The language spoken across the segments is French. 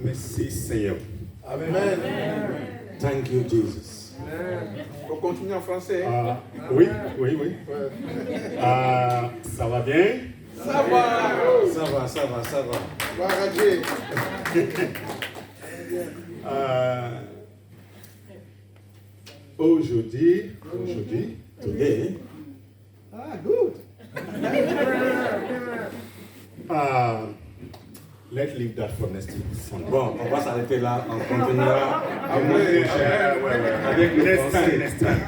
Merci Seigneur. Amen. Thank you, Jesus. On continue en français. Oui. Ça va bien? Ça va. Ça va. Va rager. Aujourd'hui, Today, Good. let's leave that for next week. bon, on va s'arrêter là. On continuera Ouais. avec le français. Next time.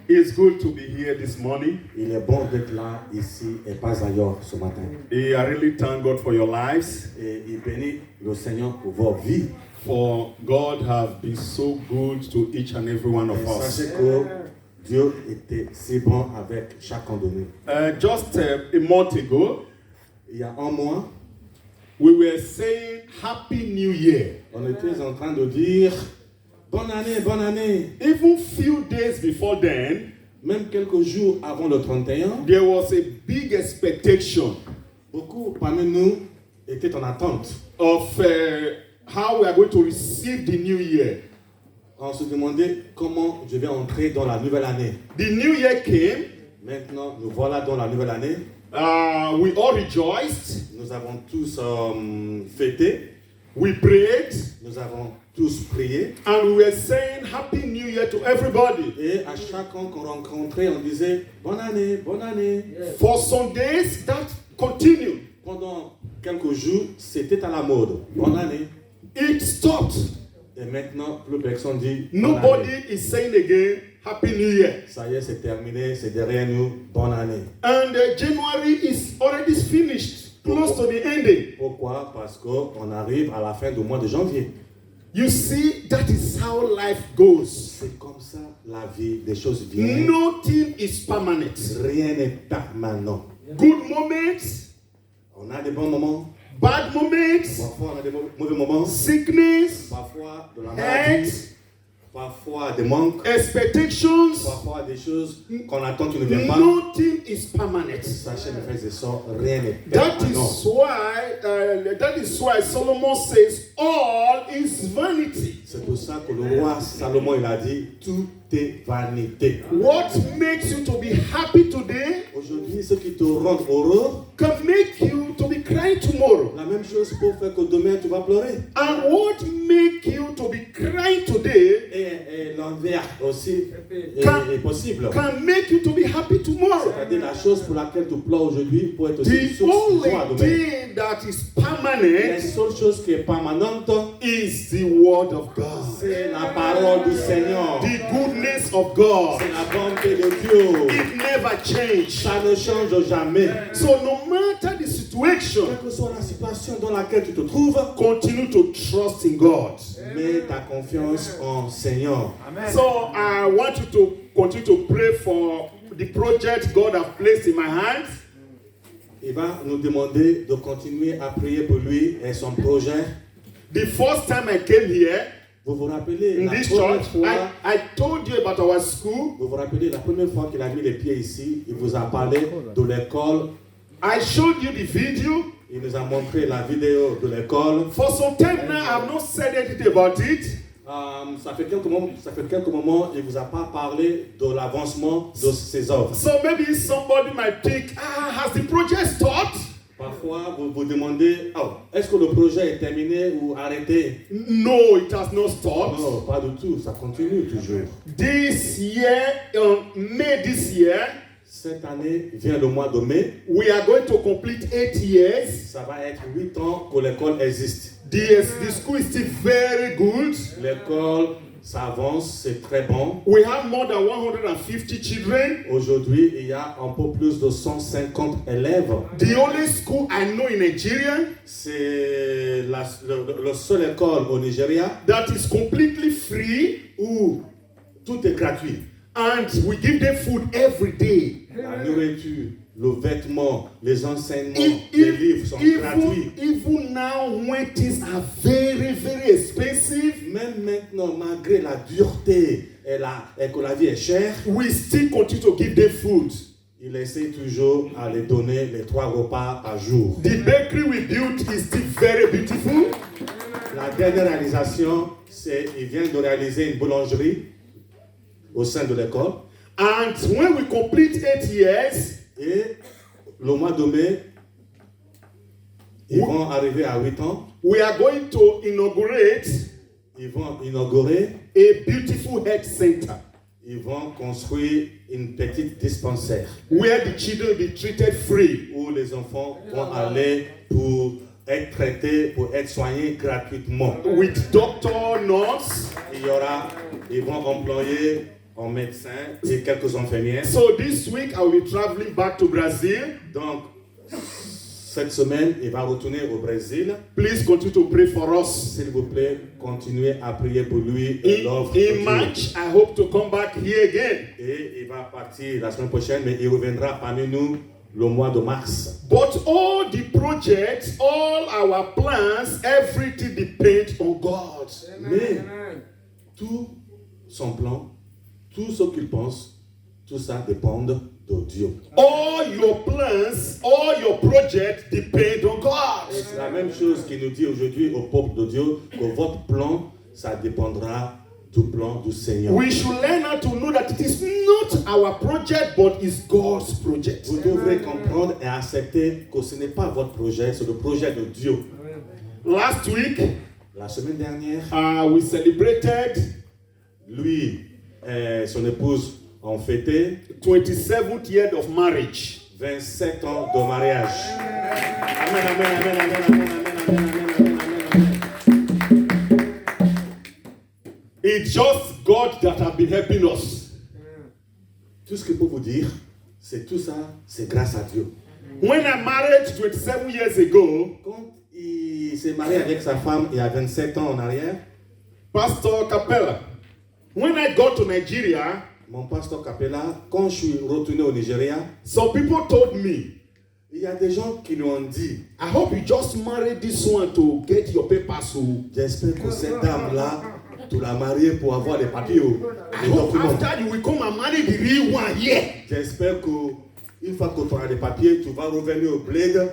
It's good to be here this morning. Il est bon d'être là, ici, et pas ailleurs ce matin. I really thank God for your lives. Et il bénit le Seigneur pour vos vies. For God have been so good to each and every one of Et us. sachez que Dieu était si bon avec chacun de nous. Just a month ago, Il y a un mois, we were saying Happy New Year. on était en train de dire bonne année, bonne année. Even few days before then, Même quelques jours avant le 31, there was a big expectation beaucoup parmi nous étaient en attente. of how we are going to receive the new year. On se demandait comment je vais entrer dans la nouvelle année. The new year came. Maintenant, nous voilà dans la nouvelle année. We all rejoiced. Nous avons tous fêté. We prayed. Nous avons tous prié. And we were saying Happy New Year to everybody. Et à chacun qu'on rencontrait, on disait bonne année, bonne année. For some days, that continued. Pendant quelques jours, c'était à la mode. Bonne année. It stopped. Et maintenant, plus personne dit bonne Nobody année. is saying again Happy New Year. Ça y est, c'est terminé, c'est derrière nous. Bonne année. And January is already finished, close to the ending. Pourquoi? Parce qu'on arrive à la fin du mois de janvier. You see, that is how life goes. C'est comme ça la vie, les choses viennent. Nothing is permanent. Rien n'est permanent. Good moments, On a des bons moments, bad moments, parfois on a des mauvais moments, sickness, parfois de la maladie, health, parfois des manques, expectations. parfois des choses qu'on attend qui ne viennent pas. Nothing is permanent. Sachez mes frères et sœurs, rien n'est That permanent. is why Solomon says all is vanity. C'est pour ça que le roi Salomon il a dit tout est vanité. What makes you to be happy today Aujourd'hui, ce qui te rend heureux, can make you to be crying tomorrow. la même chose peut faire que demain tu vas pleurer. And what make you to be crying today Et l'envers aussi Can- est possible. can make you to be happy tomorrow. C'est-à-dire la chose pour laquelle tu pleures aujourd'hui peut être aussi The source de joie only demain. thing that is La permanent seule chose qui est permanente, is the word of God. c'est la parole du Seigneur. The goodness of God. C'est la bonté de Dieu. It never changes. Ça ne change jamais. So no matter the situation, Quelle que soit la situation dans laquelle tu te trouves, continue to trust in God. mets ta confiance en Seigneur. So I want you to continue to pray for the project God has placed in my hands. Il va nous demander de continuer à prier pour lui et son projet. The first time I came here Vous vous rappelez in la this première church, fois, I told you about our school. vous vous rappelez la première fois qu'il a mis les pieds ici, il vous a parlé de l'école, I showed you the video. il nous a montré la vidéo de l'école. For some time now, I've not said anything about it. Ça fait quelques moments, il ne vous a pas parlé de l'avancement de ses œuvres. So maybe somebody might think, has the project stopped? Parfois, vous vous demandez, est-ce que le projet est terminé ou arrêté? No, it has not stopped. Non, pas du tout, ça continue toujours. This year, May this year, Cette année vient le mois de mai, we are going to complete 8 years. ça va être 8 ans que l'école existe. The school is still very good. L'école, ça avance, c'est très bon. We have more than 150 children. Aujourd'hui, il y a un peu plus de 150 élèves. The only school I know in Nigeria C'est la seule école au Nigeria that is completely free, où tout est gratuit. and we give them food every day. La nourriture, le vêtement, les enseignements, les livres sont gratuits. Even now, when things are very, very expensive, Même maintenant, malgré la dureté et que la vie est chère, we still continue to give them food. il essaie toujours à les donner les 3 repas par jour. The bakery we built is still very beautiful. La dernière réalisation, c'est qu'il vient de réaliser une boulangerie au sein de l'école. And when we complete 8 years, Et le mois de mai, ils vont arriver à 8 ans. we are going to inaugurate Ils vont inaugurer, a beautiful health center ils vont construire une petite dispensaire where the children will be treated free. où les enfants vont aller pour être traités, pour être soignés gratuitement. With doctor, nurse. Ils vont employer un médecin et quelques infirmières. So this week I will be traveling back to Brazil. Donc, cette semaine, il va retourner au Brésil. Please continue to pray for us. S'il vous plaît, continuez à prier pour lui et l'œuvre de In Dieu. March, I hope to come back here again. Et il va partir la semaine prochaine, mais il reviendra parmi nous le mois de mars. But all the projects, all our plans, everything depends on God. Mais tout son plan, tout ce qu'il pense, tout ça dépend de Dieu. All your plans, all your projects depend on God. Et c'est la même chose qu'il nous dit aujourd'hui au peuple de Dieu, que votre plan, ça dépendra du plan du Seigneur. We should learn how to know that it is not our project, but it's God's project. Vous devrez comprendre et accepter que ce n'est pas votre projet, c'est le projet de Dieu. Last week, La semaine dernière, we celebrated lui et son épouse ont fêté 27th year of marriage. 27 ans de mariage. Amen, amen, amen, amen, amen, amen, amen, amen, amen. It's just God that has been helping us. Tout ce que je peux vous dire, c'est tout ça, c'est grâce à Dieu. When I married 27 years ago, Quand il s'est marié avec sa femme il y a 27 ans en arrière, Pastor Capella, when I got to Nigeria, mon pasteur Capella, quand je suis retourné au Nigeria, some people told me, il y a des gens qui lui ont dit, I hope you just married this one to get your papers. So j'espère que cette dame-là, tu l'as mariée pour avoir les papiers, I les hope documents. after you will come and marry the real one here. J'espère qu'une fois que tu auras les papiers, tu vas revenir au bled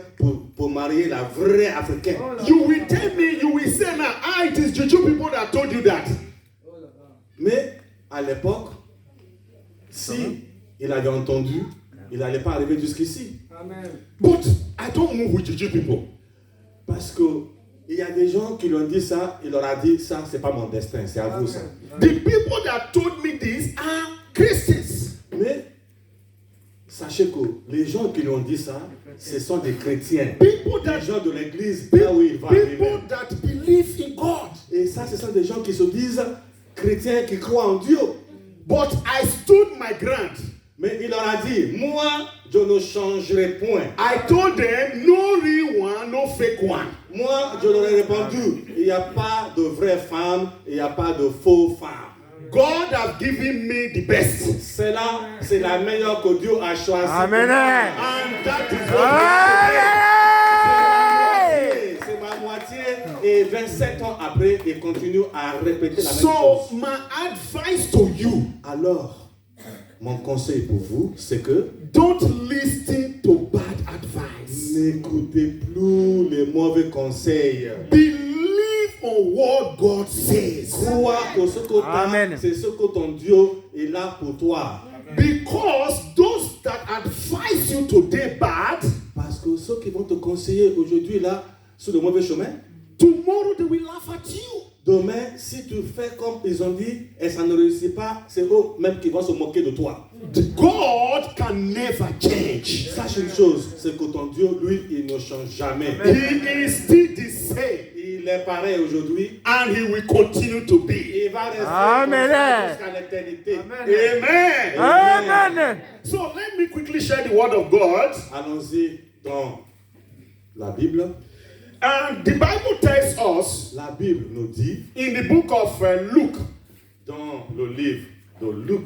pour marier la vraie africaine. You will tell me, you will say now, it is Juju people that told you that. Mais à l'époque, si il avait entendu, il n'allait pas arriver jusqu'ici. But I don't move with Juju people. Parce qu'il y a des gens qui lui ont dit ça, il leur a dit ça, c'est pas mon destin, c'est à vous ça. The people that told me this are Christians. Mais sachez que les gens qui lui ont dit ça, ce sont des chrétiens. People Des that, gens de l'église, là où il va arriver. people that believe in God. Et ça, ce sont des gens qui se disent chrétiens, qui croient en Dieu. But I stood my ground. Mais il leur a dit, moi, je ne changerai point. I told them, no real one, no fake one. Moi, je leur ai répondu, il n'y a pas de vraies femmes, il n'y a pas de faux femmes. God has given me the best. Celle-là, c'est la meilleure que Dieu a choisie. Amen. And that is what C'est ma moitié. Et 27 ans après, il continue à répéter la même So chose. my advice to you, Alors, mon conseil pour vous, c'est que don't listen to bad advice. n'écoutez plus les mauvais conseils. Believe on what God says. Crois que ce que Amen. t'as, c'est ce que ton Dieu est là pour toi. Because those that advise you today bad, Parce que ceux qui vont te conseiller aujourd'hui là, sur le mauvais chemin, tomorrow they will laugh at you. demain, si tu fais comme ils ont dit et ça ne réussit pas, c'est eux même qui vont se moquer de toi. God can never change. Sache une chose, c'est que ton Dieu, lui, il ne change jamais. He is still the same, Il est pareil aujourd'hui. and he will continue to be. Il va rester Amen. comme ça jusqu'à l'éternité. Amen. Amen. So let me quickly share the word of God. Allons-y dans la Bible. And the Bible tells us La Bible nous dit in the book of Luke, dans le livre de Luc,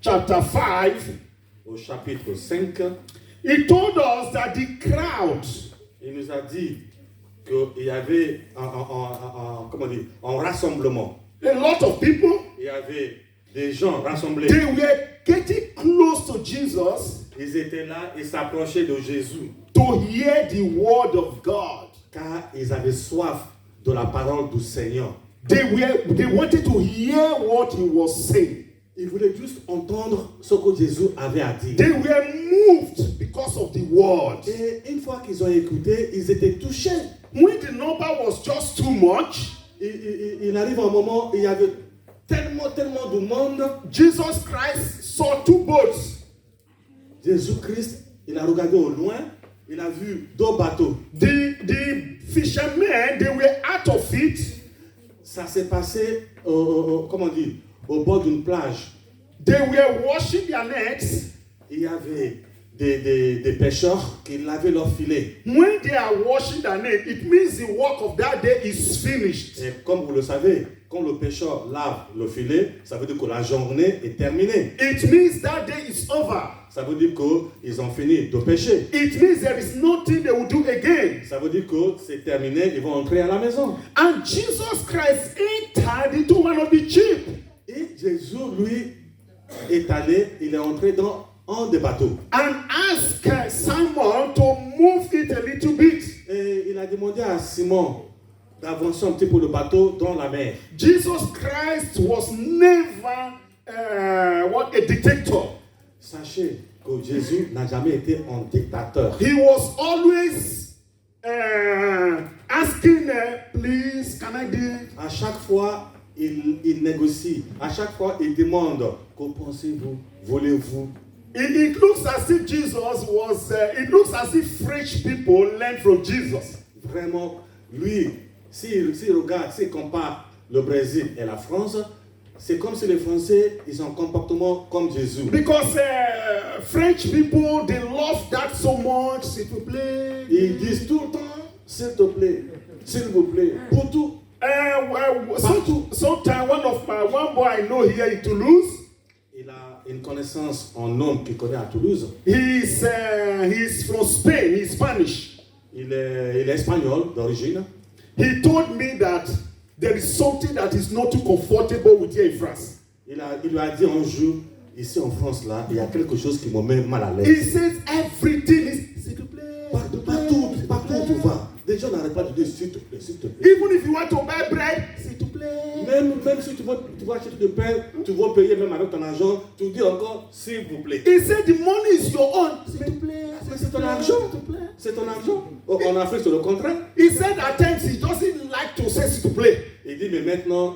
chapter 5, au chapitre 5, he told us that the crowd, il nous a dit qu'il y avait un rassemblement. a lot of people, Il y avait des gens rassemblés. they were getting close to Jesus Ils étaient là, ils s'approchaient de Jésus, to hear the word of God. car ils avaient soif de la parole du Seigneur. They wanted to hear what he was saying. Ils voulaient juste entendre ce que Jésus avait à dire. They were moved because of the word. Et une fois qu'ils ont écouté, ils étaient touchés. When the number was just too much, Il arrive un moment où il y avait tellement de monde. Jesus Christ saw two boats. Jésus-Christ, il a regardé au loin, il a vu deux bateaux. The fishermen, they were out of it. Ça s'est passé, comment dire, au bord d'une plage. They were washing their nets. Il y avait des pêcheurs qui lavaient leur filet. When they are washing their net, it means the work of that day is finished. Et comme vous le savez, quand le pêcheur lave le filet, ça veut dire que la journée est terminée. It means that day is over. Ça veut dire qu'ils ont fini de pêcher. It means there is nothing they will do again. Ça veut dire que c'est terminé, ils vont entrer à la maison. And Jesus Christ entered into one of the ship. Et Jésus, lui, est allé, il est entré dans un des bateaux. And asked Simon to move it a little bit. Et il a demandé à Simon d'avancer un petit peu le bateau dans la mer. Jesus Christ was never a dictator. Sachez que Jésus n'a jamais été un dictateur. He was always asking, please, can I do? À chaque fois, il négocie. À chaque fois, il demande, que pensez-vous? Voulez-vous? It looks as if Jesus was, it looks as if French people learned from Jesus. Vraiment, lui, s'il regarde, s'il compare le Brésil et la France, c'est comme si les Français, ils ont un comportement comme Jésus. Because French people, they love that so much, s'il vous plaît. Ils disent tout le temps, s'il te plaît, s'il vous plaît, pour tout. Sometimes one boy I know here in Toulouse, Il a une connaissance en homme qu'il connaît à Toulouse. he's from Spain, he's Spanish. Il est espagnol d'origine. He told me that there is something that is not too comfortable with here in France. Il lui a dit un jour, ici en France, là, il y a quelque chose qui me met mal à He l'aise. says everything is, s'il te plaît. Partout où tu vas, des gens n'arrêtent pas de dire s'il te plaît, s'il te plaît. Even if you want to buy bread, s'il te plaît. Même si tu vas acheter du pain, tu vas payer même avec ton argent, tu dis encore s'il vous plaît. He said the money is your own. S'il te plaît. Mais c'est ton argent. C'est ton argent. En Afrique, c'est le contraire. He said at times he doesn't like to say s'il te plaît. Il dit, mais maintenant,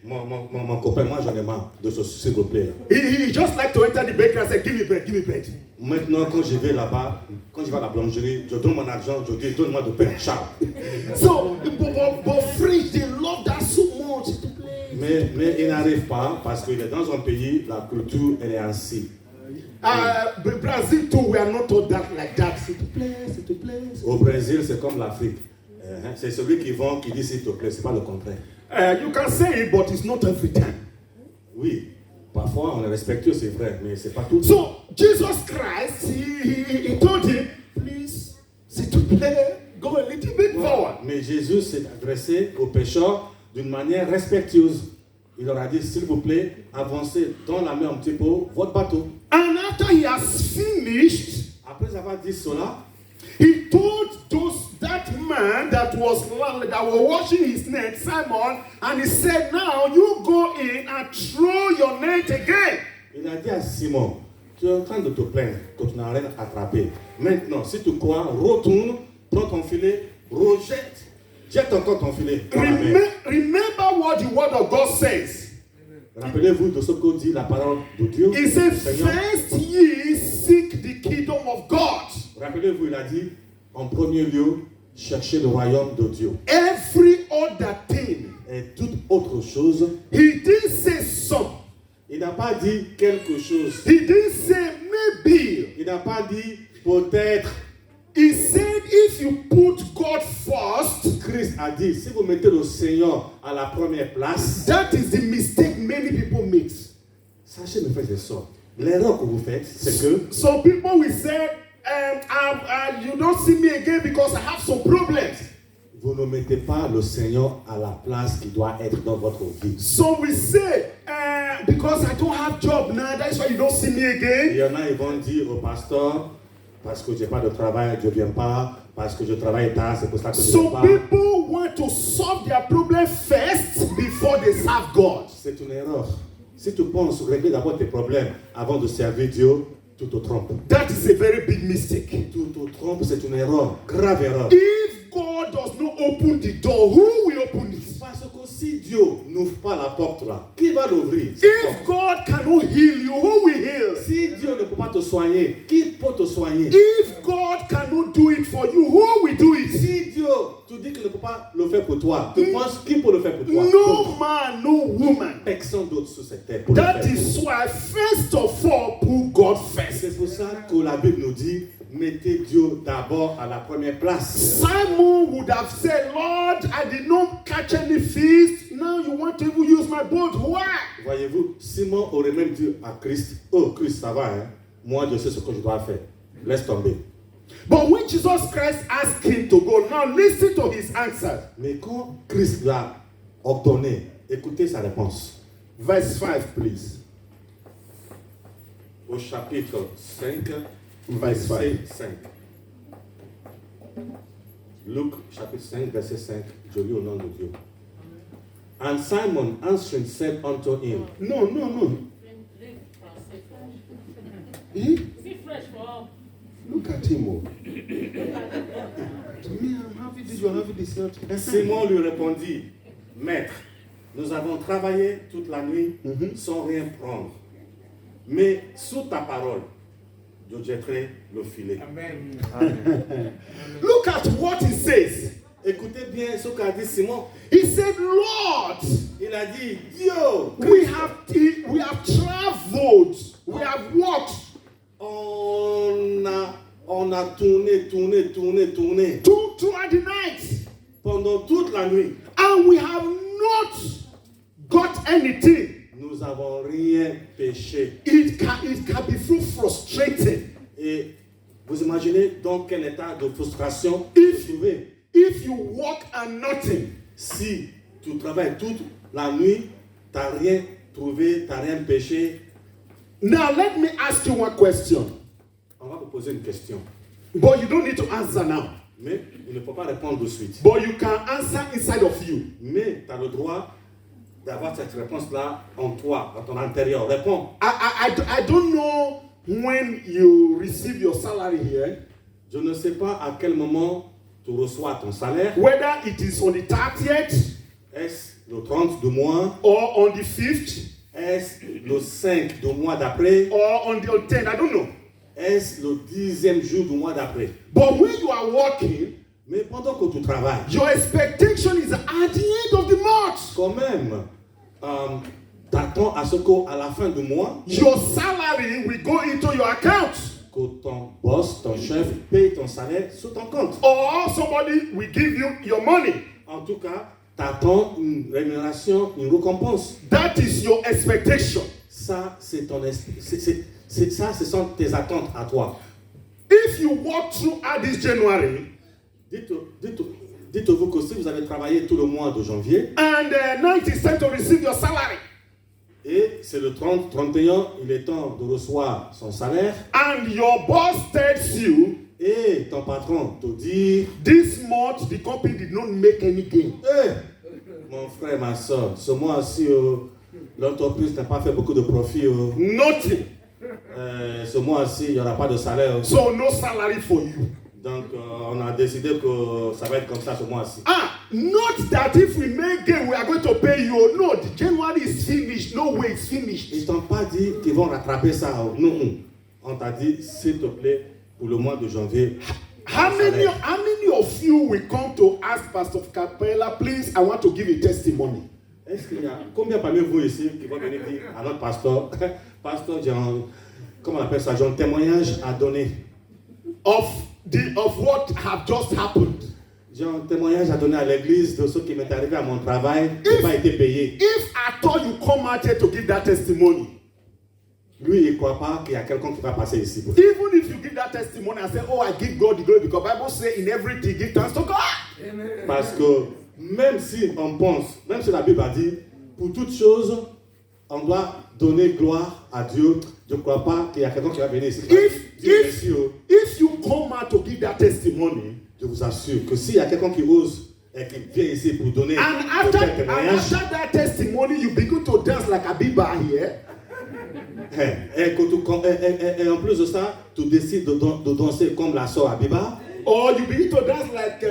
mon copain, moi j'en ai marre de ce s'il vous plaît. He just like to enter the bakery and say, give me bread, give me bread. Maintenant, quand je vais là-bas, quand je vais à la boulangerie, je donne mon argent, je dis, donne-moi du pain, ciao. So, but French, they love that so much. S'il te plaît. Mais il n'arrive pas parce qu'il est dans un pays, la culture, elle est ainsi. Brazil too, we are not taught that like that. S'il te plaît, s'il te plaît. Au Brésil, c'est comme l'Afrique. C'est celui qui vend qui dit s'il te plaît, c'est pas le contraire. You can say it, but it's not every time. Oui, parfois on est respectueux, c'est vrai, mais c'est pas tout. So, Jesus Christ, he told him, please, s'il te plaît, go a little bit forward. Mais Jésus s'est adressé aux pécheurs d'une manière respectueuse. Il leur a dit, s'il vous plaît, avancez dans la mer un petit peu, votre bateau. And after he has finished, Après avoir dit cela, he told that man that was washing his net, Simon, and he said, now you go in and throw your net again. il a dit à Simon, tu es en train de te plaindre que tu n'as rien attrapé. Maintenant, si tu crois, retourne, prends ton filet, rejette, jette encore ton filet dans la mer. Remember what the word of God says. Rappelez-vous de ce que dit la parole de Dieu. He said, Seigneur. first ye seek the kingdom of God. Rappelez-vous, il a dit, en premier lieu, cherchez le royaume de Dieu. Every other thing. Et toute autre chose, He didn't say some. il n'a pas dit quelque chose. He didn't say maybe. Il n'a pas dit peut-être. He said if you put God first, Christ a dit, si vous mettez le Seigneur à la première place, that is the mistake many people make. sachez, mes frères et sœurs, l'erreur que vous faites, c'est que Some people will say, you don't see me again because I have some problems. vous ne mettez pas pas le Seigneur à la place qui doit être dans votre vie. So we say, because I don't have job now, that's why you don't see me Il again. y en a, ils vont dire au pasteur, parce que je n'ai pas de travail, je ne viens pas, parce que je travaille tard, c'est pour ça que je ne viens So pas. people want to solve their problem first before they serve God. C'est une erreur. Si tu penses régler d'abord tes problèmes avant de servir Dieu, tu te trompes. That is a very big mistake. Tu te trompes, c'est une erreur, grave erreur. If God does not open the door, who will open it? Parce que si Dieu n'ouvre pas la porte là, qui va l'ouvrir? If God cannot heal you, who will heal? Si Dieu ne peut pas te soigner, qui peut te soigner? If God cannot do it for you, who will do it? Si Dieu te dit qu'il ne peut pas le faire pour toi, tu penses qui peut le faire pour toi? No man, no woman. Personne d'autre sur cette terre pour le That faire. is why, first of all, put God first. C'est pour ça que la Bible nous dit, mettez Dieu d'abord à la première place. Simon would have said, Lord, I did not catch any fish. Now you want to even use my boat. Why? Voyez-vous, Simon aurait même dit à Christ, oh Christ, ça va, hein? Moi je sais ce que je dois faire. Laisse tomber. But when Jesus Christ asked him to go, now listen to his answer. Mais quand Christ l'a ordonné, écoutez sa réponse. Verse 5, please. Au chapitre 5, Verse 5. verset 5. Luc, chapitre 5, verset 5. Je lis au nom de Dieu. And Simon answering said unto him, No. Eh? Look at him. Oh. To me, I'm having this, you're having this. Simon lui répondit, Maître, nous avons travaillé toute la nuit sans rien prendre. Mais sous ta parole, je jetterai le filet. Look at what he says. Écoutez bien ce qu'a dit Simon. He said, Lord, Il a dit, Dieu, we have traveled, we have walked on a tourné throughout the night, pendant toute la nuit. and we have not got anything. Nous n'avons rien péché. It can be so frustrating. Et vous imaginez dans quel état de frustration If- tu trouvais. If you walk and nothing, Si tu travailles toute la nuit, tu n'as rien trouvé, tu n'as rien péché. now let me ask you one question, On va vous poser une question. but you don't need to answer now, Mais il ne faut pas répondre de suite. but you can answer inside of you. Mais tu as le droit d'avoir cette réponse-là en toi, dans ton intérieur. Réponds. I don't know when you receive your salary here, Je ne sais pas à quel moment tu reçois ton salaire. whether it is on the 30th Est-ce le 30 du mois? or on the 5th Est-ce le 5 du mois d'après? or on the 10th, I don't know. Est-ce le 10e jour du mois d'après? But when you are working, Mais pendant que tu travailles, your expectation is at the end of the month, quand même, t'attends à ce qu'à la fin du mois, your salary will go into your account, que ton boss, ton chef, paye ton salaire sur ton compte. or somebody will give you your money. En tout cas, t'attends une rémunération, une récompense. That is your expectation. Ça, c'est ton ça, ce sont tes attentes à toi. If you walk throughout this January Dites-vous que si vous avez travaillé tout le mois de janvier, and now it is time to receive your salary, et c'est le 30, 31, il est temps de recevoir son salaire, and your boss tells you, et ton patron te dit, this month the company did not make any gain. mon frère, ma soeur, ce mois-ci, l'entreprise n'a pas fait beaucoup de profit. Nothing. Ce mois-ci, il n'y aura pas de salaire. So no salary for you. Donc, on a décidé que ça va être comme ça ce mois-ci. Not that if we make gain, we are going to pay you. No, the January is finished. No way, it's finished. Ils t'ont pas dit qu'ils vont rattraper ça. Non. On t'a dit, s'il te plaît, pour le mois de janvier. How many of you will come to ask Pastor Capella, please, I want to give a testimony? Est-ce qu'il y a combien parmi vous ici qui vont venir dire à notre pasteur, pasteur, comment on appelle ça, j'ai un témoignage à donner. Of what have just happened. J'ai un témoignage à donner à l'église de ce qui m'est arrivé à mon travail, qui n'a pas été payé. If at all you come out here to give that testimony, Lui, il ne croit pas qu'il y a quelqu'un qui va passer ici. even if you give that testimony and say, oh, I give God the glory, because the Bible says in everything, give thanks to God. Parce que même si on pense, même si la Bible a dit, pour toutes choses, on doit donner gloire à Dieu. Je ne crois pas qu'il y a quelqu'un qui va venir ici. If you come out to give that testimony, Je vous assure que s'il y a quelqu'un qui ose et qui vient ici pour donner and un after témoignage, that testimony, you begin to dance like Abiba here. et en plus de ça, tu décides de danser comme la sœur Abiba, Or you begin to dance like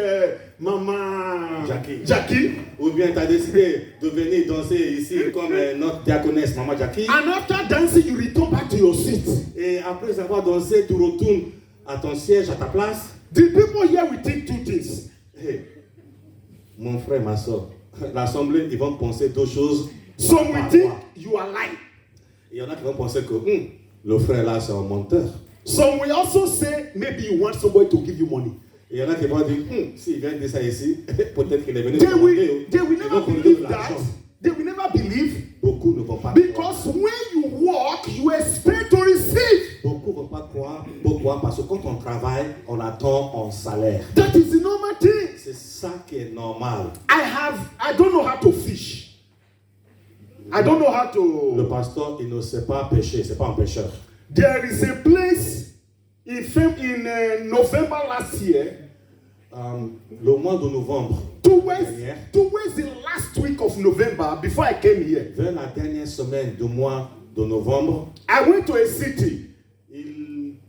Mama Jackie. Ou bien tu as décidé de venir danser ici comme notre diaconesse Maman Jackie. And after dancing, you return back to your seat. Et après avoir dansé, tu retournes à ton siège, à ta place. The people here will think two things. Hey, mon frère, ma soeur, l'assemblée, ils vont penser deux choses. Some will think you are lying. Il y en a qui vont penser que le frère là, c'est un menteur. Some will also say maybe you want somebody to give you money. Il y en a qui vont dire, s'il vient dire ça ici, peut-être qu'il est venu They demander. will never believe that. They will never believe. Beaucoup ne vont pas croire. Because when you walk, you expect to receive. Beaucoup ne vont pas croire. Pourquoi? Parce que quand on travaille, on attend un salaire. That is the normal thing. C'est ça qui est normal. I don't know how to fish. I don't know how Le to. pasteur, il ne sait pas pêcher, c'est pas un pêcheur. There is a place in November last year. Le mois de novembre, Towards the last week of November, before I came here, vers la dernière semaine du mois de novembre, I went to a city.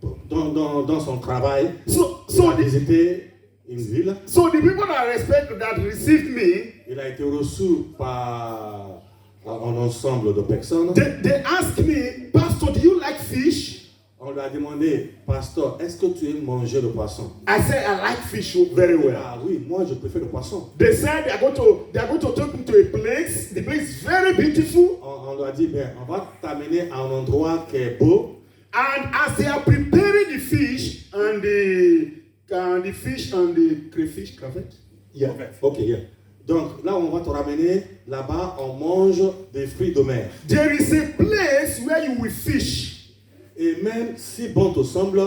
dans son travail, So il a the, visité une ville. so the people that received me, Il a été reçu par un ensemble de personnes. they asked me, Pastor, do you like fish? On lui a demandé, pasteur, est-ce que tu aimes manger le poisson? I said, I like fish very well. Ah oui, moi je préfère le poisson. They said they are going to take me to a place. The place is very beautiful. On lui a dit, bien, on va t'amener à un endroit qui est beau. And as they are preparing the fish and the fish and the crayfish, crayfish? Yeah. Ok, yeah. Donc là, on va te ramener, là-bas, on mange des fruits de mer. There is a place where you will fish. Et même si bon te semble,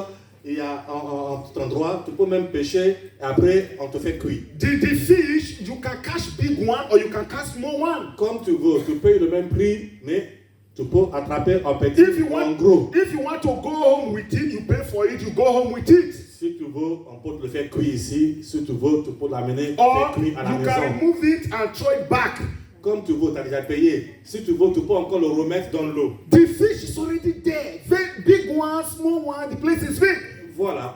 il y a un petit endroit, tu peux même pêcher, et après, on te fait cuire. The fish, you can catch big one or you can catch small one. Comme tu veux, tu payes le même prix, mais tu peux attraper un petit ou un gros. If you want to go home with it, you pay for it, you go home with it. Si tu veux, on peut te le faire cuire ici. Si tu veux, tu peux l'amener Or faire cuire à la you can maison. remove it and throw it back. Comme tu veux, tu as déjà payé. Si tu veux, tu peux encore le remettre dans l'eau. The fish is already there. Very big one, small one, the place is big. Voilà,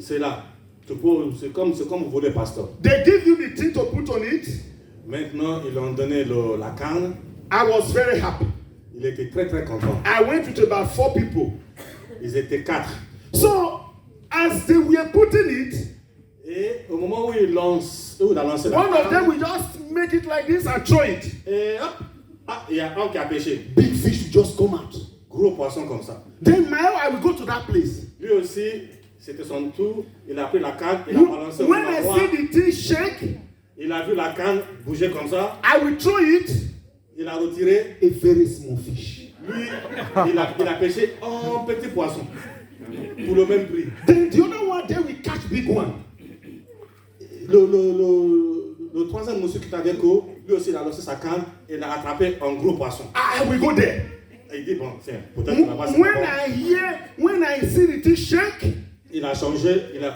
c'est là. C'est comme vous voulez, pasteur. They give you the thing to put on it. Maintenant, ils ont donné la canne. I was very happy. Il était très très content. I went with about 4 people. Ils étaient 4. So, as they were putting it, Et au moment où il a lancé la one of them canne, will just make it like this and throw it. et hop, il y a un qui a pêché. Big fish will just come out. Gros poisson comme ça. Then I will go to that place. Lui aussi, c'était son tour. Il a pris la canne, il a balancé au When I endroit. see the thing shake, Il a vu la canne bouger comme ça. I will throw it. Il a retiré. A very small fish. Lui, il a pêché un petit poisson. Pour le même prix. Then the other one, they will catch big one. Le troisième monsieur qui était avec eux, lui aussi, il a lancé sa canne et il a attrapé un gros poisson. I will go there. Et il dit, bon, tiens, peut-être que là-bas, c'est pas bon. When I see the thing shake, Il a changé,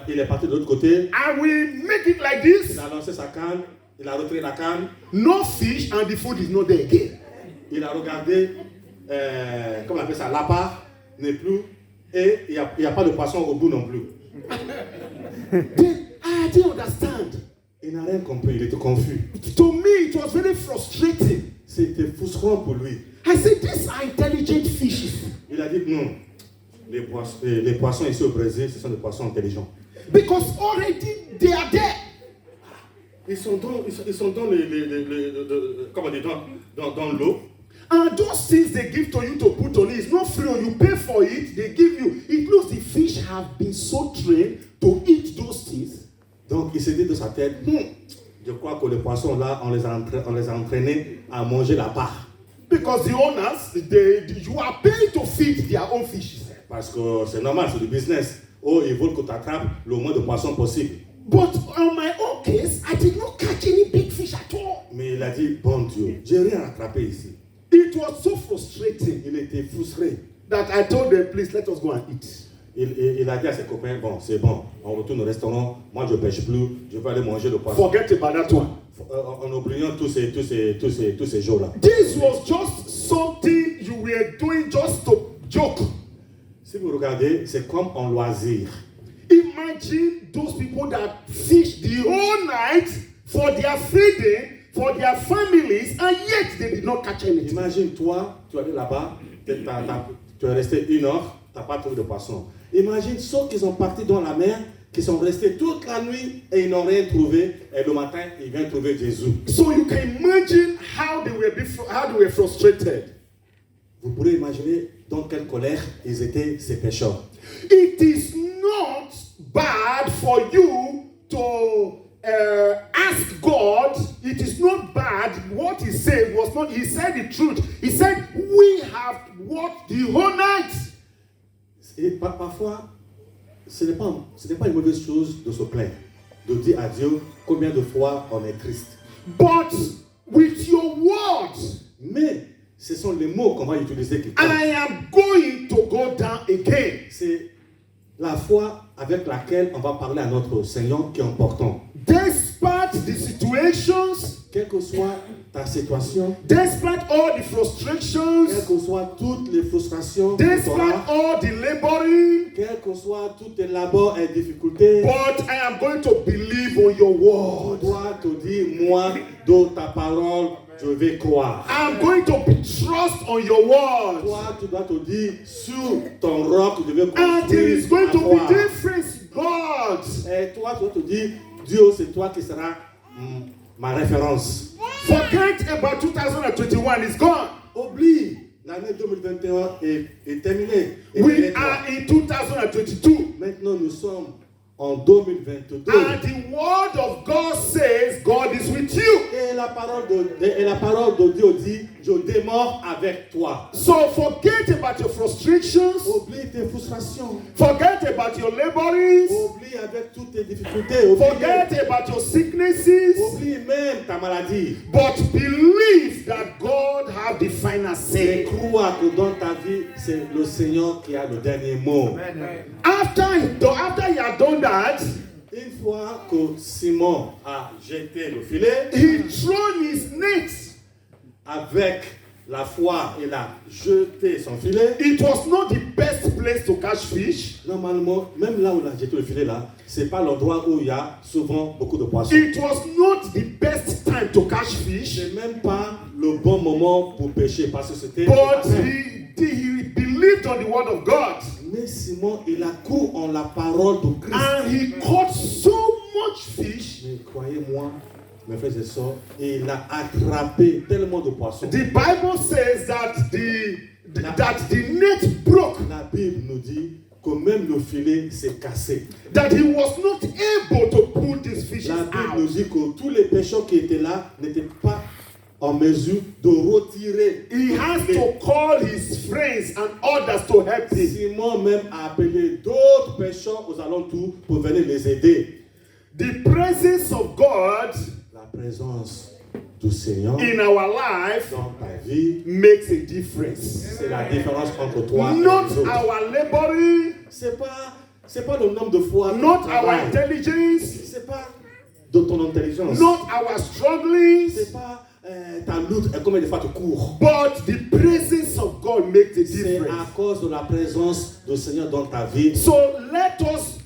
il est parti de l'autre côté. I will make it like this. Il a lancé sa canne, il a retiré la canne. No fish and the food is not there again. Il a regardé, comment on appelle ça, l'appât n'est plus. Et il n'y a pas de poisson au bout non plus. Then I didn't understand. Il n'a rien compris, il était confus. To me, it was very frustrating. C'était frustrant pour lui. I said, these are intelligent fishes. Il a dit non, les poissons ici au Brésil, ce sont des poissons intelligents. Because already they are there. Ils sont dans comment on dit, dans l'eau. And those things they give to you to put on it, it's not free. You pay for it, they give you. It looks the fish have been so trained to eat those things. Donc il s'est dit de sa tête, je crois que les poissons là, on les a entraînés à manger la part. Because the owners, you are paying to feed their own fishes. Parce que c'est normal, c'est du business. Oh, ils veulent que tu attrapes le moins de poissons possible. But on my own case, I did not catch any big fish at il a dit, bon Dieu, j'ai rien rattrapé ici. It was so frustrating Il était frustré. that I told them, please let us go and eat. Il a dit à ses copains, bon, c'est bon, on retourne au restaurant, moi je ne pêche plus, je vais aller manger le poisson. Forget about that one. En oubliant tous ces jours-là. This was just something you were doing just to joke. Si vous regardez, c'est comme en loisir. Imagine those people that fish the whole night for their feeding, for their families, and yet they did not catch anything. Imagine toi, tu es allé là-bas, tu es resté 1 heure, tu n'as pas trouvé de poisson. Imagine ceux qui sont partis dans la mer, qui sont restés toute la nuit et ils n'ont rien trouvé, et le matin, ils viennent trouver Jésus. So you can imagine how they were frustrated. Vous pourrez imaginer dans quelle colère ils étaient, ces pécheurs. It is not bad for you to ask God. It is not bad. What he said was not, he said the truth. He said, we have worked the whole night. Et parfois, ce n'est pas une mauvaise chose de se plaindre, de dire à Dieu combien de fois on est triste. But with your words, Mais ce sont les mots qu'on va utiliser qui comptent. I am going to go down again. C'est la foi avec laquelle on va parler à notre Seigneur qui est important. Despite the situations, Quelle que soit ta situation, despite all the quelles frustrations, que soient toutes les frustrations, que tu despite auras, all the laboring, quelles que soient toutes tes labeurs et difficultés, but I am going to believe on your tu word. dois te dire, moi, dans ta parole, je vais croire. I am going to trust on your word. Toi, tu dois te dire, sur ton roc, je vais And there is going construire to ma be foi. difference, God. Et toi, tu dois te dire, Dieu, c'est toi qui seras ma référence. Forget about 2021, it's gone. Oublie, l'année 2021 est terminée. Et We derrière toi. are in 2022. Maintenant, nous sommes en 2022. And the word of God says God is with you. Et la parole de Dieu dit, je demeure avec toi. So forget about your frustrations. Oublie tes frustrations. Forget about your laborings. Oublie avec toutes tes difficultés. Forget about your sicknesses. Oublie même ta maladie. But believe that God has the final Et say. crois que dans ta vie, c'est le Seigneur qui a le dernier mot. After he had done that, Une fois que Simon a jeté le filet, he threw his net. avec la foi, il a jeté son filet. It was not the best place to catch fish. Normalement, même là où il a jeté le filet, là, c'est pas l'endroit où il y a souvent beaucoup de poissons. It was not the best time to catch fish. C'est même pas le bon moment pour pêcher parce que c'était. But he believed on the word of God. Mais Simon, il a cru en la parole de Christ. And he caught so much fish. Mais croyez-moi, mes frères et sœurs, il a attrapé tellement de poissons. The Bible says that the net broke. La Bible nous dit que même le filet s'est cassé. That he was not able to pull these fishes La Bible nous out. dit que tous les pêcheurs qui étaient là n'étaient pas en mesure de retirer. He has to call his friends and others to help him. Simon même a appelé d'autres pêcheurs aux alentours pour venir les aider. The presence of God La présence du Seigneur in our life dans ta vie, makes a difference. c'est la différence entre toi et Not les autres. our laboring, C'est pas le nombre de fois. not ton our travail. intelligence, C'est pas de ton intelligence. not our strugglings, C'est pas ta lutte et combien de fois tu cours. but the presence of God makes a C'est à difference. cause de la présence du Seigneur dans ta vie. So let us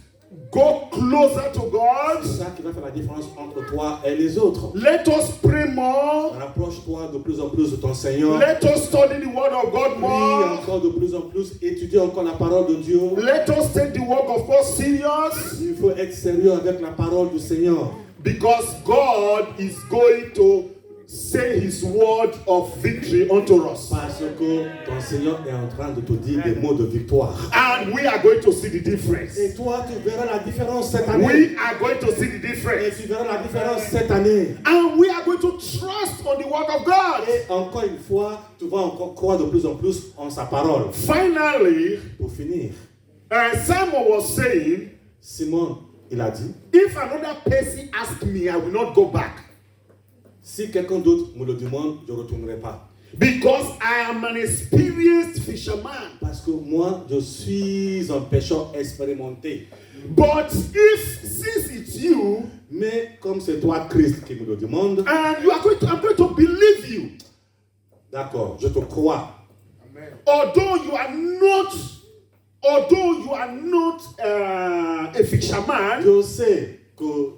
go closer to God. C'est ça qui va faire la différence entre toi et les autres. Let us pray more. Rapproche-toi de plus en plus de ton Seigneur. Let us study the word of God Prie more. encore de plus en plus. Étudie encore la parole de Dieu. Let us take the work of God serious, Il faut être sérieux avec la parole du Seigneur. because God is going to say his word of victory unto us. Parce que ton Seigneur est en train de te dire des mots de victoire. And we are going to see the difference. Et toi, tu verras la différence cette année. We are going to see the Et difference. tu verras la différence cette année. And we are going to trust on the word of God. Et encore une fois, tu vas encore croire de plus en plus en sa parole. Finally, Pour finir, Simon was saying, Simon, il a dit, if another person asks me, I will not go back. Si quelqu'un d'autre me le demande, je ne retournerai pas. Because I am an experienced fisherman. Parce que moi, je suis un pêcheur expérimenté. But since it's you, Mais comme c'est toi, Christ, qui me le demande, and I'm going to believe you. d'accord, je te crois. Although you are not a fisherman, Je sais que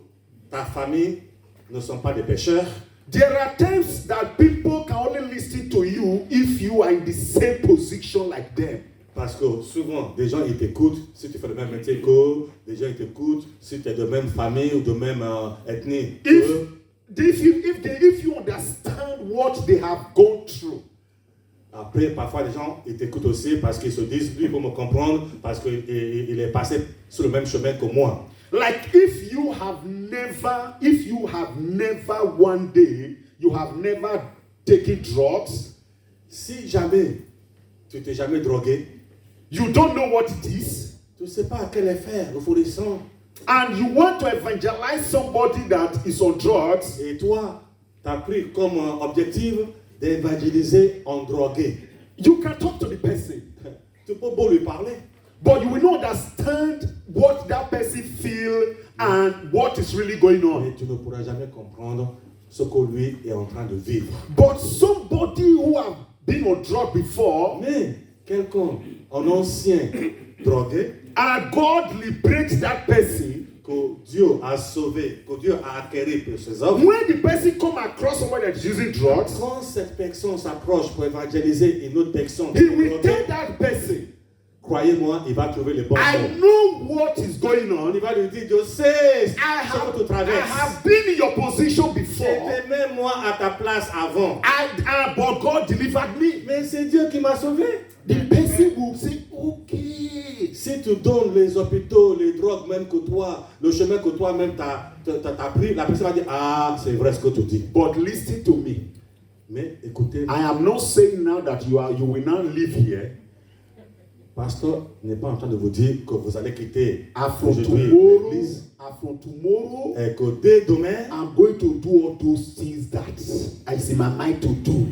ta famille ne sont pas des pêcheurs. there are times that people can only listen to you if you are in the same position like them. Parce que souvent, des gens ils t'écoutent si tu fais le même métier qu'eux, des gens ils t'écoutent si tu es de même famille ou de même ethnie qu'eux. If you understand what they have gone through. Après, parfois, les gens ils t'écoutent aussi parce qu'ils se disent, lui, il faut me comprendre parce qu'il est passé sur le même chemin que moi. Like if you have never one day, you have never taken drugs, Si jamais tu t'es jamais drogué, you don't know what it is, tu ne sais pas à quel effet euphorisant. and you want to evangelize somebody that is on drugs, Et toi, tu as pris comme objectif d'évangéliser un drogué. you can talk to the person, Tu peux beau lui parler, but you will not understand what that person feel and what is really going on. mais tu ne pourras jamais comprendre ce que lui est en train de vivre. But somebody who have been on drug before, Mais quelqu'un, un ancien drogué, and God liberates that person, que Dieu a sauvé, que Dieu a acquéri pour ses œuvres, when the person come across somebody that is using drugs, quand cette personne s'approche pour évangéliser une autre personne, he will tell that person, croyez-moi, il va trouver le bon I mot. know what is going on. Il va lui dire, je sais I ce que tu have traverses. been in your position before, J'étais même moi à ta place avant. but God delivered me. Mais c'est Dieu qui m'a sauvé. The person will say, okay. Si tu donnes les hôpitaux, les drogues même que toi, le chemin que toi-même t'as pris, la personne va dire, ah, c'est vrai ce que tu dis. But listen to me. Mais écoutez, I am not saying now that you will now live here. pasteur n'est pas en train de vous dire que vous allez quitter From aujourd'hui tomorrow, l'église and et que dès demain, I'm going to do all those things that is in my mind to do.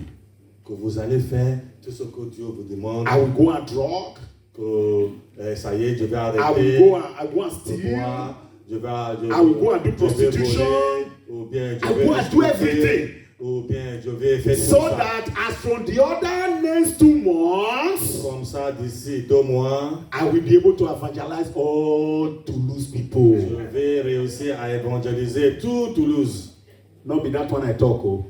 que vous allez faire tout ce que Dieu vous demande, I will go and drug. que ça y est, je vais I arrêter. will go and steal. Moi, je I will go and do vais prostitution. voler, ou bien je I vais go and do escroquer, everything. ou bien je vais faire tout So ça. that as from the other next 2 months, Comme ça, d'ici 2 mois, I will be able to evangelize all Toulouse people. je vais réussir à évangéliser tout Toulouse. Not be that one I talk. Oh.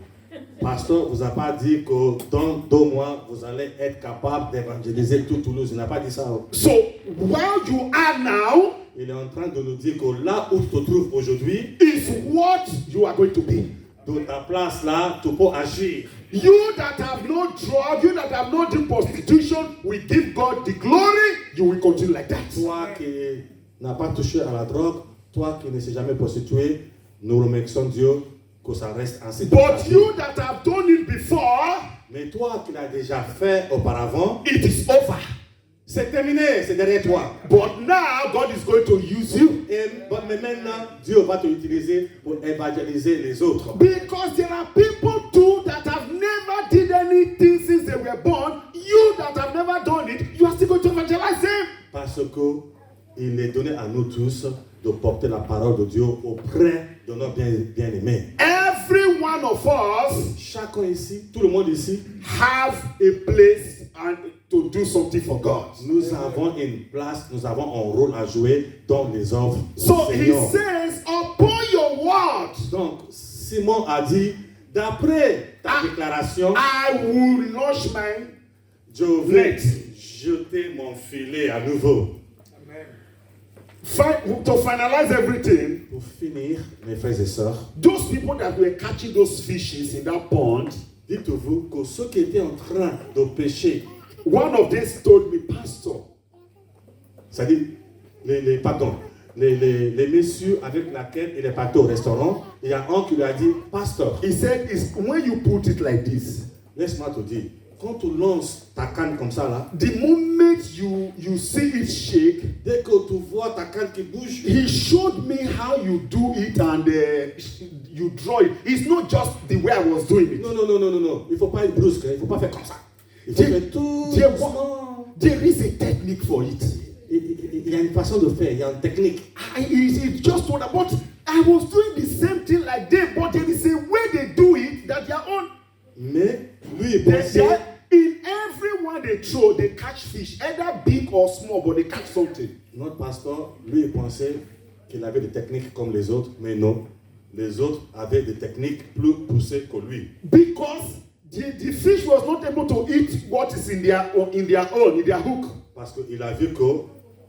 Pasteur vous a pas dit que dans 2 mois, vous allez être capable d'évangéliser tout Toulouse. Il n'a pas dit ça. So where you are now Il est en train de nous dire que là où tu te trouves aujourd'hui, is what you are going to be. de ta place là, tu peux agir. You that have no drug, you that have no do prostitution, we give God the glory. You will continue like that. Toi qui n'as pas touché à la drogue, toi qui ne s'est jamais prostitué, nous remercions Dieu que ça reste ainsi. But you that have done it before, Mais toi qui l'as déjà fait auparavant, it is over. c'est terminé, c'est derrière toi. But now God is going to use you. Mais maintenant, Dieu va te utiliser pour évangéliser les autres. Because there are people too that have never did anything since they were born. You that have never done it, you are still going to evangelize them. Parce que il est donné à nous tous de porter la parole de Dieu auprès de nos bien-aimés. Every one of us Chacun ici, tout le monde ici, have a place and to do something for God. nous avons une place, nous avons un rôle à jouer dans les œuvres du So he Seigneur. says, upon your word, Donc, Simon a dit, d'après ta déclaration, I will launch my je vais jeter mon filet à nouveau. to finalize everything. Pour finir, mes frères et sœurs, Those people that were catching those fishes in that pond, dites-vous que ceux qui étaient en train de pêcher, one of them told me, Pastor, c'est-à-dire les messieurs avec lesquels il est parti au restaurant, il y a un qui lui a dit, pasteur, he said, when you put it like this, laisse-moi te dire, quand tu lances ta canne comme ça là, the moment you see it shake, dès que tu vois ta canne qui bouge, he showed me how you do it and you draw it. It's not just the way I was doing it. non, il ne faut pas être brusque, il ne faut pas faire comme ça. Il faut There- faire tout there doucement. There is a technique for it. Il y a une façon de faire, il y a une technique. It's just what about. I was doing the same thing like them, but there is a way they do it that their own. Mais lui, il They, pensait, in everyone they throw, they catch fish, either big or small, but they catch something. notre pasteur, lui, il pensait qu'il avait des techniques comme les autres, mais non. Les autres avaient des techniques plus poussées que lui. Because the fish was not able to eat what is in their hook. Parce qu'il a vu que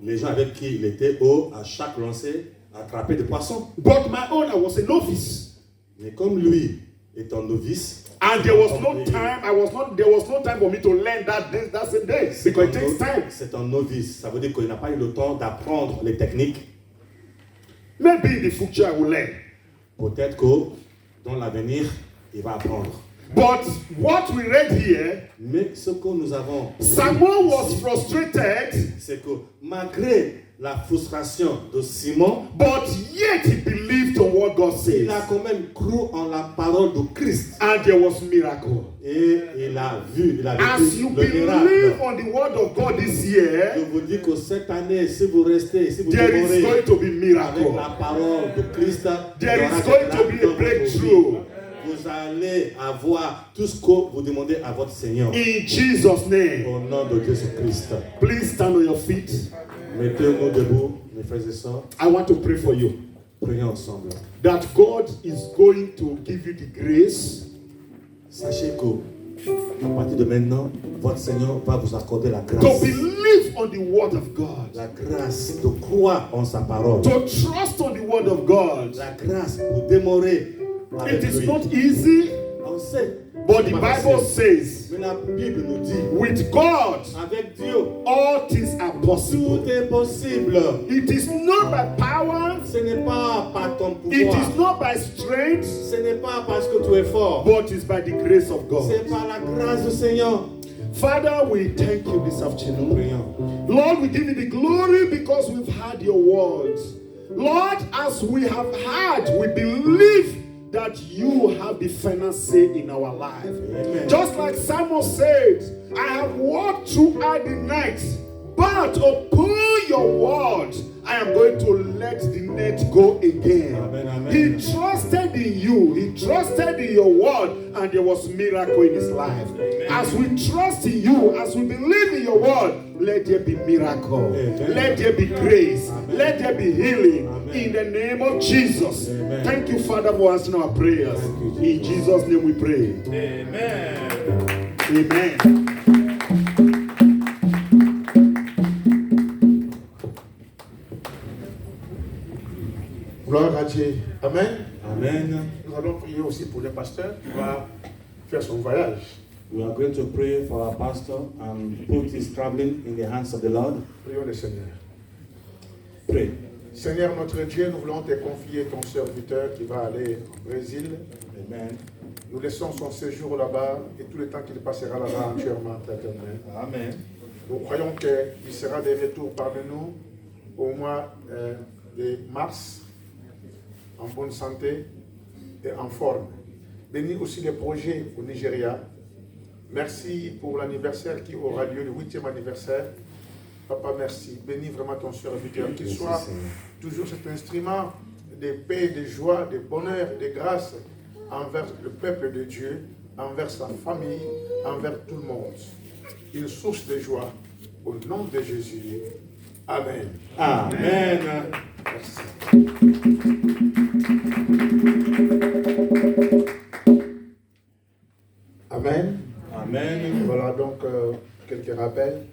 les gens avec qui il était à chaque lancer, attrapaient des poissons. But my own, I was a novice, Mais comme lui est un novice, and there was no time. There was no time for me to learn that same day because it takes time. c'est un novice. Ça veut dire qu'il n'a pas eu le temps d'apprendre les techniques. Maybe in the future I will learn. Peut-être que dans l'avenir, il va apprendre. But what we read here, Mais ce que nous avons, Samuel was frustrated, c'est que malgré la frustration de Simon, but yet he believed on what God il says, a quand même cru en la parole de Christ. and there was miracle. Et il a As vécu you le believe miracle. on the word of God this Je year, vous dis que cette année, si vous restez, si vous there is demeurez going to be avec miracle. la parole de Christ, There il y aura is des going to miracles be a dans votre breakthrough. vie. Vous allez avoir tout ce que vous demandez à votre Seigneur. In Jesus' name, Au nom de Jésus-Christ. please stand on your feet. Mettez-nous debout, mes frères et sœurs. I want to pray for you Prions ensemble. that God is going to give you the grace Sachez que, à partir de maintenant, votre Seigneur va vous accorder la to grâce. believe on the word of God, La grâce de croire en sa parole. to trust on the word of God. La grâce pour demeurer avec It is lui. not easy, On sait. but c'est the pas Bible facile. says, Mais la Bible nous dit, with God, avec Dieu, all things are possible. tout est possible. It is not by power, Ce n'est pas par ton it pouvoir. is not by strength, Ce n'est pas parce que tu es fort. but it's by the grace of C'est God. par la grâce du Seigneur. Father, we thank you this afternoon. Prions. Lord, we give you the glory because we've heard your words. Lord, as we have heard, we believe that you have the final say in our life. Amen. Just like Samuel said, I have walked throughout the night, but upon your word, I am going to let the net go again. Amen, amen. He trusted in you, he trusted in your word, and there was miracle in his life. As we trust in you, as we believe in your word, let there be miracle. Amen. Let there be grace. Amen. Let there be healing. Amen. In the name of Jesus. Amen. Thank you, Father, for answering our prayers. Thank you, In Jesus. Jesus' name we pray. Amen. Amen. Gloire à Dieu. Amen. Amen. Nous allons prier aussi pour le pasteur qui va faire son voyage. We are going to pray for our pastor and put his traveling in the hands of the Lord. Prions le Seigneur. Pray. Seigneur notre Dieu, nous voulons te confier ton serviteur qui va aller au Brésil. Amen. Nous laissons son séjour là-bas et tout le temps qu'il passera là-bas entièrement éternel. Amen. Nous croyons qu'il sera de retour parmi nous au mois de mars, en bonne santé et en forme. Bénis aussi les projets au Nigeria. Merci pour l'anniversaire qui aura lieu, le 8e anniversaire. Papa, merci. Bénis vraiment ton serviteur. Qu'il Merci, soit Seigneur. toujours cet instrument de paix, de joie, de bonheur, de grâce envers le peuple de Dieu, envers sa famille, envers tout le monde. Une source de joie au nom de Jésus. Amen. Amen. Merci. Amen. Amen. Voilà donc quelques rappels.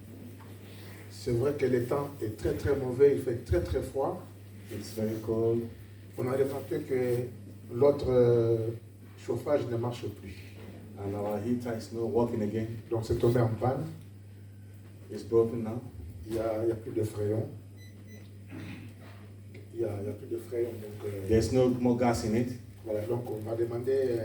C'est vrai que le temps est très très mauvais, il fait très très froid. It's very cold. On a remarqué que l'autre chauffage ne marche plus. And our heater is not working again. Donc c'est tombé en panne. It's broken now. Il y a plus de frayons. Il y a plus de frayons. Donc, There's no more gas in it. voilà, donc on va demander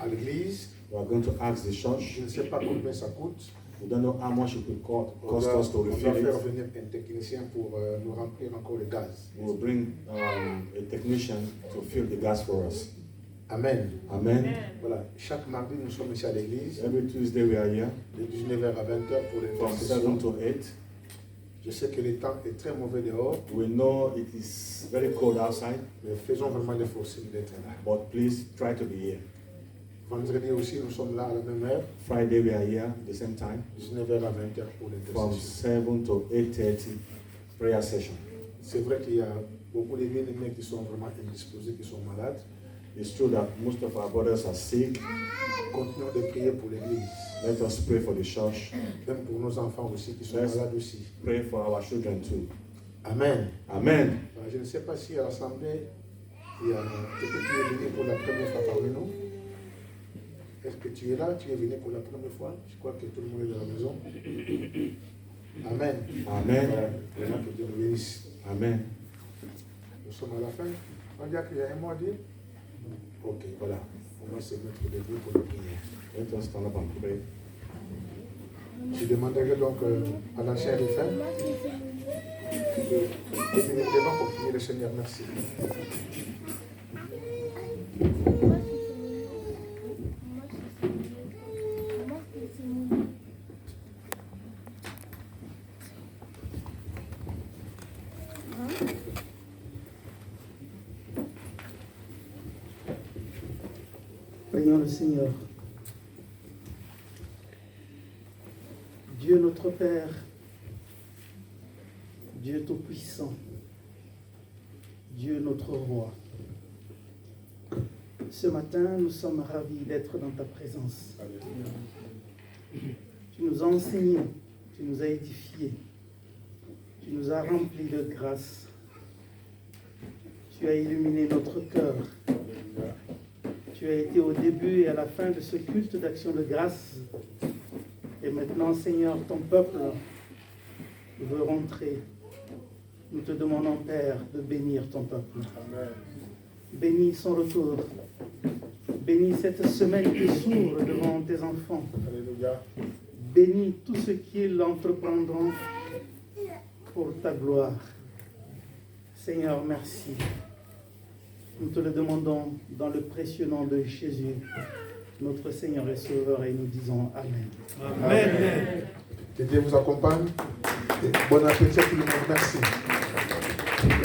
à l'église We are going to ask the church. Je ne sais pas combien ça coûte. We don't know how much it will On cost doit, us to on doit refill faire it. venir un technicien pour nous remplir encore le gaz. We will bring a technician to fill the gas for us. Amen. Amen. Voilà, chaque mardi, nous sommes ici à l'église, Every Tuesday we are here de 19h à 20h pour les from 7 intercessions. to 8. Je sais que le temps est très mauvais dehors, We know it is very cold outside, mais faisons vraiment l'effort d'être là. but please try to be here. Vendredi aussi, nous sommes là à la même heure, Friday we are here at the same time 19h à 20h pour from l'intercession. 7 to 8:30 prayer session. C'est vrai qu'il y a beaucoup de bien-aimés qui sont vraiment indisposés, qui sont malades. It's true that most of our brothers are sick. Continuons de prier pour l'église, Let us pray for the church. même pour nos enfants aussi qui sont Yes. malades aussi. Pray for our children too. Amen. Amen. Je ne sais pas si à l'Assemblée, il y a quelqu'un qui est venu pour la première fois parmi nous. Est-ce que tu es là? Tu es venu pour la première fois? Je crois que tout le monde est dans la maison. Amen. Amen. Voilà. Vraiment que Dieu nous bénisse. Amen. Nous sommes à la fin. On dit qu'il y a un mot à dire? Ok, voilà. On va se mettre debout pour la prière. Let us stand up and pray. Je demanderai donc à l'ancien Rufin de venir devant pour prier le Seigneur. Merci. Prions le Seigneur. Dieu notre Père, Dieu Tout-Puissant, Dieu notre Roi. Ce matin, nous sommes ravis d'être dans ta présence. Tu nous as enseignés, tu nous as édifiés, tu nous as remplis de grâce. Tu as illuminé notre cœur. Tu as été au début et à la fin de ce culte d'action de grâce. Et maintenant, Seigneur, ton peuple veut rentrer. Nous te demandons, Père, de bénir ton peuple. Bénis son retour. Bénis cette semaine qui s'ouvre devant tes enfants. Alléluia. Bénis tout ce qu'ils entreprendront pour ta gloire. Seigneur, merci. Nous te le demandons dans le précieux nom de Jésus, notre Seigneur et Sauveur, et nous disons Amen. Amen. Que Dieu vous accompagne. Et bon appétit à tout le monde. Merci.